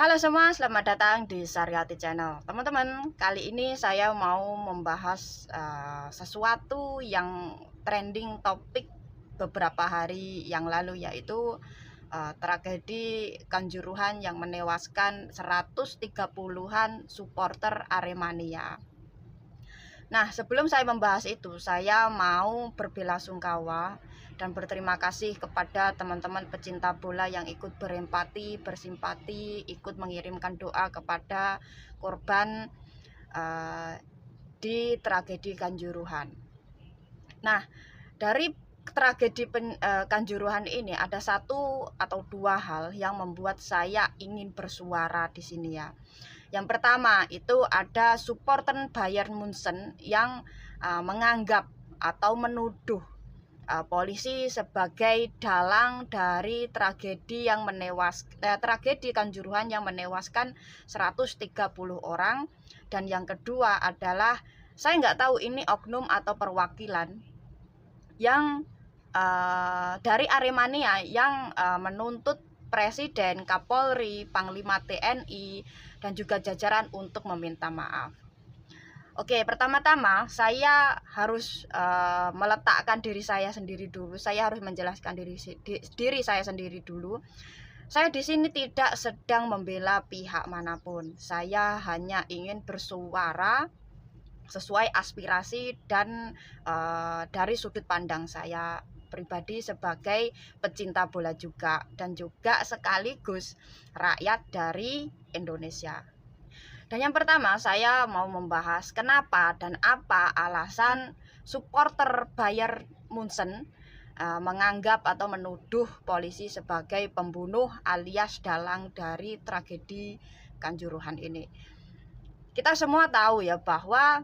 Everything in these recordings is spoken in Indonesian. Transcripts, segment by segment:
Halo semua, selamat datang di Saryati Channel. Teman-teman, kali ini saya mau membahas sesuatu yang trending topik beberapa hari yang lalu, yaitu tragedi Kanjuruhan yang menewaskan 130-an supporter Aremania. Nah, sebelum saya membahas itu, saya mau berbelasungkawa dan berterima kasih kepada teman-teman pecinta bola yang ikut berempati, bersimpati, ikut mengirimkan doa kepada korban di tragedi Kanjuruhan. Nah, dari tragedi Kanjuruhan ini ada satu atau dua hal yang membuat saya ingin bersuara di sini ya. Yang pertama itu ada supporter Bayern Munchen yang menganggap atau menuduh polisi sebagai dalang dari tragedi Kanjuruhan yang menewaskan 130 orang. Dan yang kedua adalah saya nggak tahu ini oknum atau perwakilan yang dari Aremania yang menuntut Presiden, Kapolri, Panglima TNI, dan juga jajaran untuk meminta maaf. Oke, pertama-tama saya harus meletakkan diri saya sendiri dulu. Saya harus menjelaskan diri saya sendiri dulu. Saya di sini tidak sedang membela pihak manapun. Saya hanya ingin bersuara sesuai aspirasi dan dari sudut pandang saya pribadi sebagai pecinta bola juga, dan juga sekaligus rakyat dari Indonesia. Dan yang pertama saya mau membahas kenapa dan apa alasan supporter Bayern Munchen menganggap atau menuduh polisi sebagai pembunuh alias dalang dari tragedi Kanjuruhan ini. Kita semua tahu ya bahwa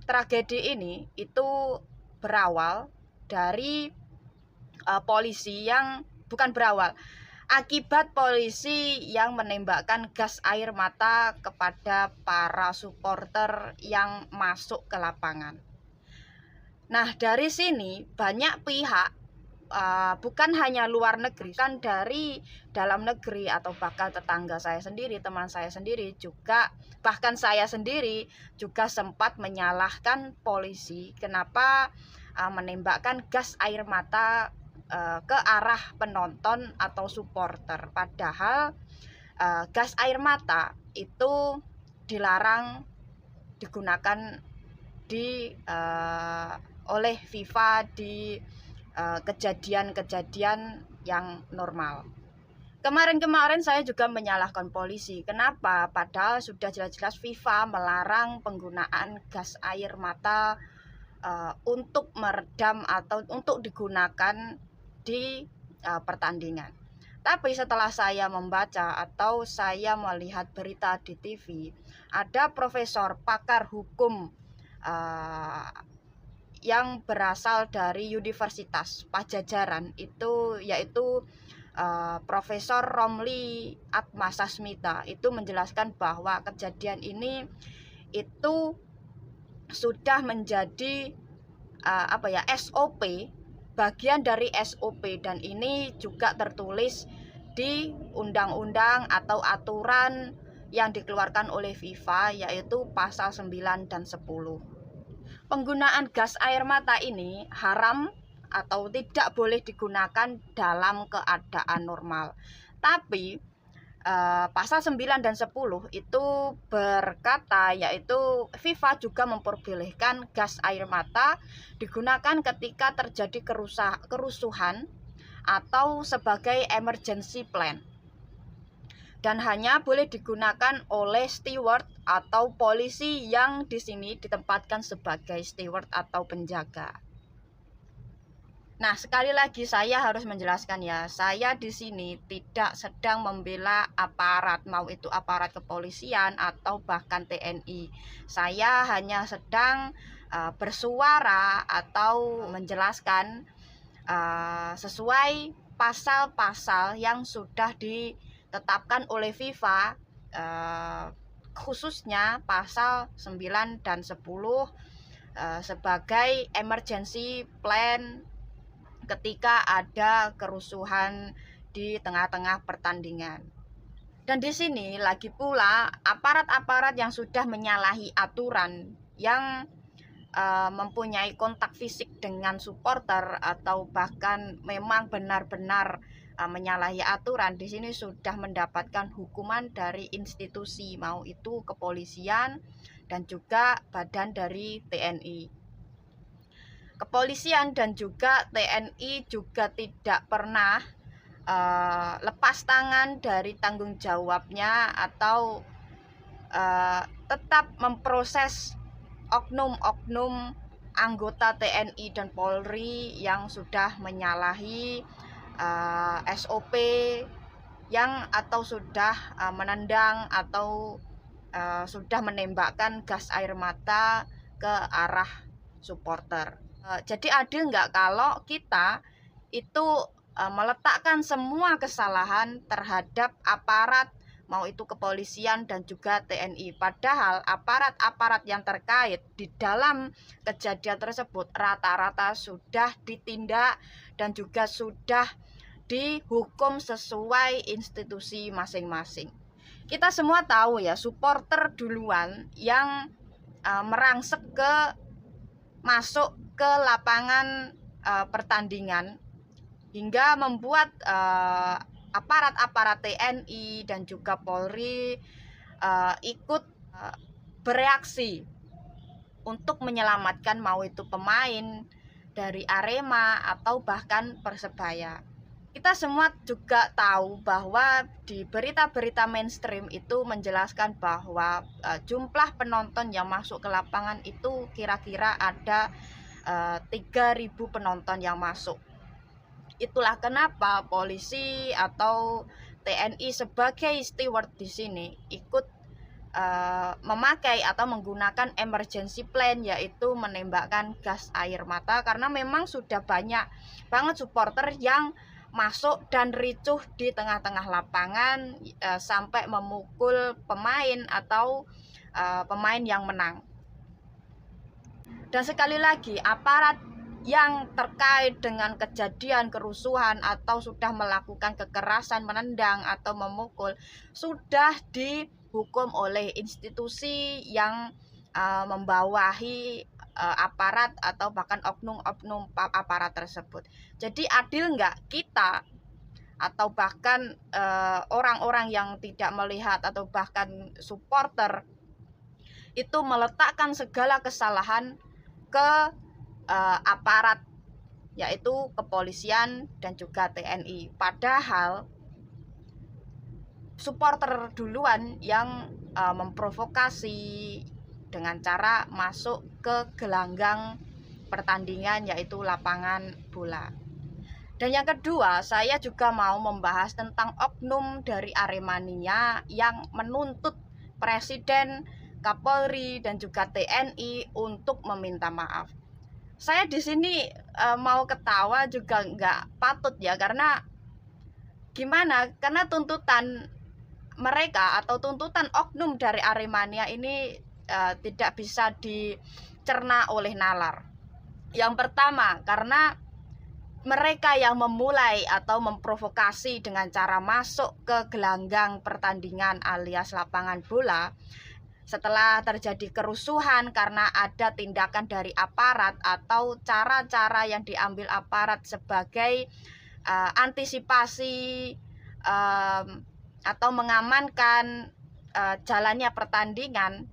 tragedi ini itu berawal dari polisi yang akibat polisi yang menembakkan gas air mata kepada para supporter yang masuk ke lapangan. Nah, dari sini banyak pihak, bukan hanya luar negeri, kan dari dalam negeri atau bahkan tetangga saya sendiri, teman saya sendiri juga, bahkan saya sendiri juga sempat menyalahkan polisi kenapa menembakkan gas air mata ke arah penonton atau supporter. Padahal gas air mata itu dilarang digunakan oleh FIFA di kejadian-kejadian yang normal. Kemarin saya juga menyalahkan polisi. Kenapa? Padahal sudah jelas-jelas FIFA melarang penggunaan gas air mata untuk meredam atau untuk digunakan di pertandingan. Tapi setelah saya membaca atau saya melihat berita di TV, ada profesor pakar hukum yang berasal dari Universitas Pajajaran yaitu Profesor Romli Atmasasmita itu menjelaskan bahwa kejadian ini itu sudah menjadi SOP, bagian dari SOP, dan ini juga tertulis di undang-undang atau aturan yang dikeluarkan oleh FIFA, yaitu pasal 9 dan 10. Penggunaan gas air mata ini haram atau tidak boleh digunakan dalam keadaan normal. Tapi pasal 9 dan 10 itu berkata, yaitu FIFA juga memperbolehkan gas air mata digunakan ketika terjadi kerusuhan atau sebagai emergency plan, dan hanya boleh digunakan oleh steward atau polisi yang di sini ditempatkan sebagai steward atau penjaga. Nah, sekali lagi saya harus menjelaskan ya, saya di sini tidak sedang membela aparat, mau itu aparat kepolisian atau bahkan TNI. Saya hanya sedang bersuara atau menjelaskan sesuai pasal-pasal yang sudah ditetapkan oleh FIFA, khususnya pasal 9 dan 10 sebagai emergency plan ketika ada kerusuhan di tengah-tengah pertandingan. Dan di sini lagi pula aparat-aparat yang sudah menyalahi aturan, yang mempunyai kontak fisik dengan supporter atau bahkan memang benar-benar menyalahi aturan, di sini sudah mendapatkan hukuman dari institusi, mau itu kepolisian dan juga badan dari TNI. Kepolisian dan juga TNI juga tidak pernah lepas tangan dari tanggung jawabnya atau tetap memproses oknum-oknum anggota TNI dan Polri yang sudah menyalahi SOP yang atau sudah menendang atau sudah menembakkan gas air mata ke arah supporter. Jadi adil nggak kalau kita itu meletakkan semua kesalahan terhadap aparat, mau itu kepolisian dan juga TNI, padahal aparat-aparat yang terkait di dalam kejadian tersebut rata-rata sudah ditindak dan juga sudah dihukum sesuai institusi masing-masing. Kita semua tahu ya, supporter duluan yang merangsek masuk ke lapangan pertandingan hingga membuat aparat-aparat TNI dan juga Polri ikut bereaksi untuk menyelamatkan mau itu pemain dari Arema atau bahkan Persebaya. Kita semua juga tahu bahwa di berita-berita mainstream itu menjelaskan bahwa jumlah penonton yang masuk ke lapangan itu kira-kira ada 3.000 penonton yang masuk. Itulah kenapa polisi atau TNI sebagai steward di sini ikut memakai atau menggunakan emergency plan, yaitu menembakkan gas air mata, karena memang sudah banyak banget supporter yang masuk dan ricuh di tengah-tengah lapangan sampai memukul pemain atau pemain yang menang. Dan sekali lagi, aparat yang terkait dengan kejadian kerusuhan atau sudah melakukan kekerasan, menendang atau memukul, sudah dihukum oleh institusi yang membawahi aparat atau bahkan oknum-oknum aparat tersebut. Jadi adil nggak kita atau bahkan orang-orang yang tidak melihat atau bahkan supporter itu meletakkan segala kesalahan ke aparat, yaitu kepolisian dan juga TNI, padahal supporter duluan yang memprovokasi dengan cara masuk ke gelanggang pertandingan, yaitu lapangan bola. Dan yang kedua, saya juga mau membahas tentang oknum dari Aremania yang menuntut Presiden, Kapolri dan juga TNI untuk meminta maaf. Saya di sini mau ketawa juga nggak patut ya, karena gimana? Karena tuntutan mereka atau tuntutan oknum dari Aremania ini tidak bisa dicerna oleh nalar. Yang pertama, karena mereka yang memulai atau memprovokasi dengan cara masuk ke gelanggang pertandingan alias lapangan bola setelah terjadi kerusuhan karena ada tindakan dari aparat atau cara-cara yang diambil aparat sebagai antisipasi atau mengamankan jalannya pertandingan.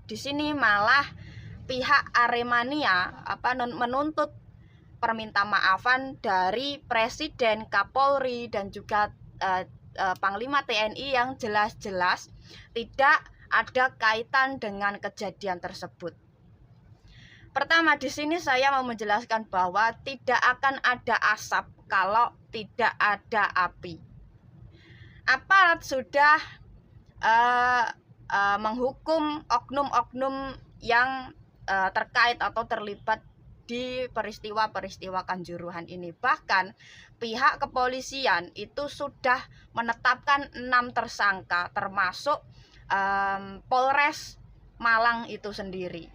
Di sini malah pihak Aremania menuntut perminta maafan dari Presiden, Kapolri dan juga Panglima TNI yang jelas-jelas tidak ada kaitan dengan kejadian tersebut. Pertama, di sini saya mau menjelaskan bahwa tidak akan ada asap kalau tidak ada api. Aparat sudah menghukum oknum-oknum yang terkait atau terlibat di peristiwa-peristiwa Kanjuruhan ini. Bahkan pihak kepolisian itu sudah menetapkan 6 tersangka, termasuk Polres Malang itu sendiri.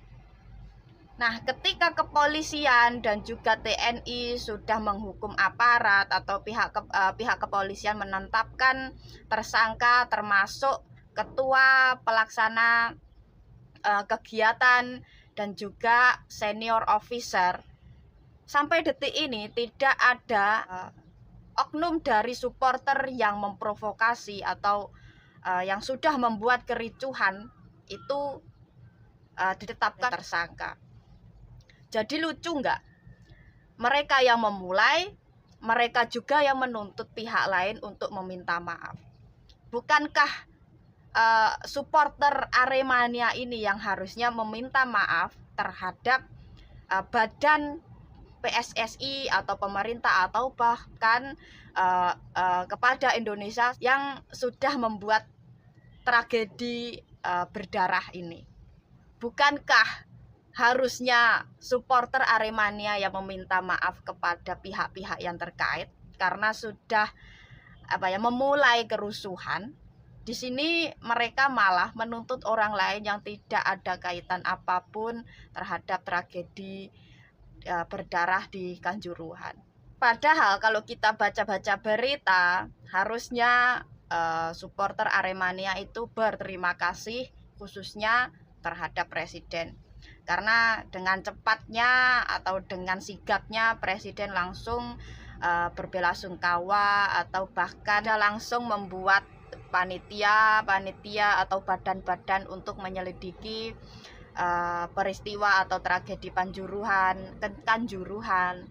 Nah, ketika kepolisian dan juga TNI sudah menghukum aparat atau pihak kepolisian menetapkan tersangka termasuk ketua pelaksana kegiatan dan juga senior officer, sampai detik ini tidak ada oknum dari supporter yang memprovokasi atau yang sudah membuat kericuhan itu ditetapkan tersangka. Jadi lucu nggak? Mereka yang memulai, mereka juga yang menuntut pihak lain untuk meminta maaf. Bukankah supporter Aremania ini yang harusnya meminta maaf terhadap badan PSSI atau pemerintah atau bahkan kepada Indonesia yang sudah membuat tragedi berdarah ini? Bukankah harusnya supporter Aremania yang meminta maaf kepada pihak-pihak yang terkait karena sudah memulai kerusuhan? Di sini mereka malah menuntut orang lain yang tidak ada kaitan apapun terhadap tragedi berdarah di Kanjuruhan. Padahal kalau kita baca-baca berita, harusnya supporter Aremania itu berterima kasih khususnya terhadap presiden. Karena dengan cepatnya atau dengan sigapnya presiden langsung berbelasungkawa atau bahkan langsung membuat panitia atau badan-badan untuk menyelidiki peristiwa atau tragedi Kanjuruhan.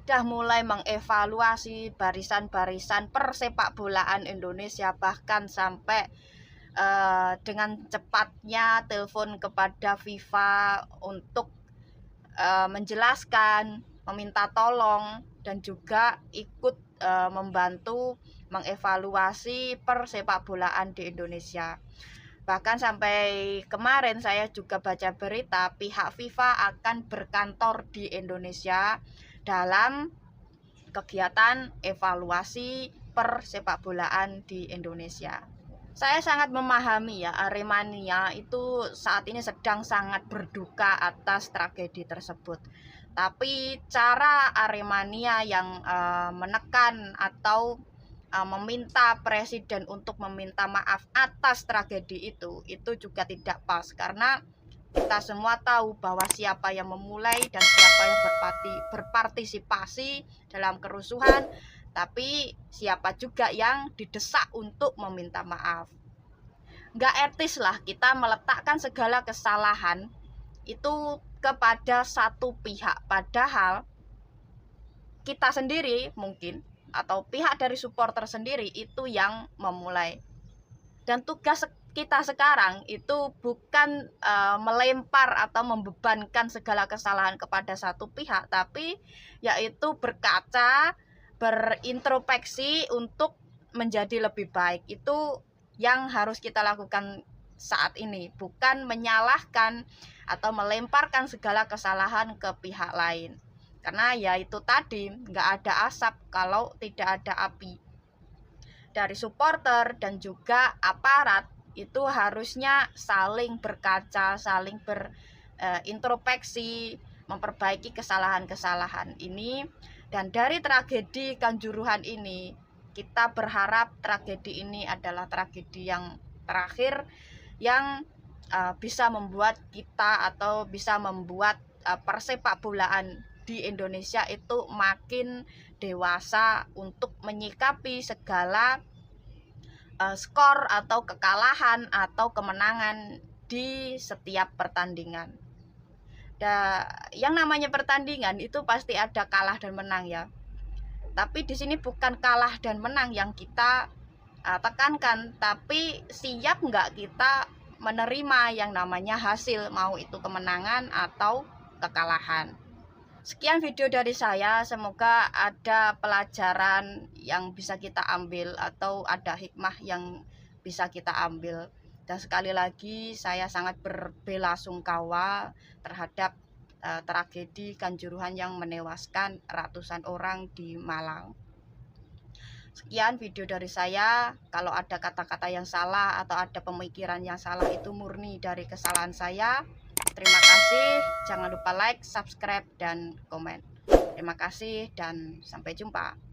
Sudah mulai mengevaluasi barisan-barisan persepak bolaan Indonesia, bahkan sampai dengan cepatnya telepon kepada FIFA untuk menjelaskan, meminta tolong, dan juga ikut membantu mengevaluasi persepak bolaan di Indonesia. Bahkan sampai kemarin saya juga baca berita pihak FIFA akan berkantor di Indonesia dalam kegiatan evaluasi persepak bolaan di Indonesia. Saya sangat memahami ya, Aremania itu saat ini sedang sangat berduka atas tragedi tersebut. Tapi cara Aremania yang menekan atau meminta presiden untuk meminta maaf atas tragedi itu juga tidak pas, karena kita semua tahu bahwa siapa yang memulai dan siapa yang berpartisipasi dalam kerusuhan, tapi siapa juga yang didesak untuk meminta maaf. Nggak etis lah kita meletakkan segala kesalahan itu kepada satu pihak, padahal kita sendiri mungkin atau pihak dari supporter sendiri itu yang memulai. Dan tugas kita sekarang itu bukan melempar atau membebankan segala kesalahan kepada satu pihak, tapi yaitu berkaca, berintrospeksi untuk menjadi lebih baik. Itu yang harus kita lakukan saat ini, bukan menyalahkan atau melemparkan segala kesalahan ke pihak lain. Karena ya itu tadi, nggak ada asap kalau tidak ada api. Dari supporter dan juga aparat itu harusnya saling berkaca, saling berintrospeksi, memperbaiki kesalahan-kesalahan ini. Dan dari tragedi Kanjuruhan ini, kita berharap tragedi ini adalah tragedi yang terakhir yang bisa membuat kita atau bisa membuat persepak bolaan di Indonesia itu makin dewasa untuk menyikapi segala skor atau kekalahan atau kemenangan di setiap pertandingan. Yang namanya pertandingan itu pasti ada kalah dan menang ya. Tapi di sini bukan kalah dan menang yang kita tekankan, tapi siap nggak kita menerima yang namanya hasil, mau itu kemenangan atau kekalahan. Sekian video dari saya, semoga ada pelajaran yang bisa kita ambil atau ada hikmah yang bisa kita ambil. Dan sekali lagi saya sangat berbelasungkawa terhadap tragedi Kanjuruhan yang menewaskan ratusan orang di Malang. Sekian video dari saya. Kalau ada kata-kata yang salah atau ada pemikiran yang salah itu murni dari kesalahan saya. Terima kasih, jangan lupa like, subscribe, dan komen. Terima kasih dan sampai jumpa.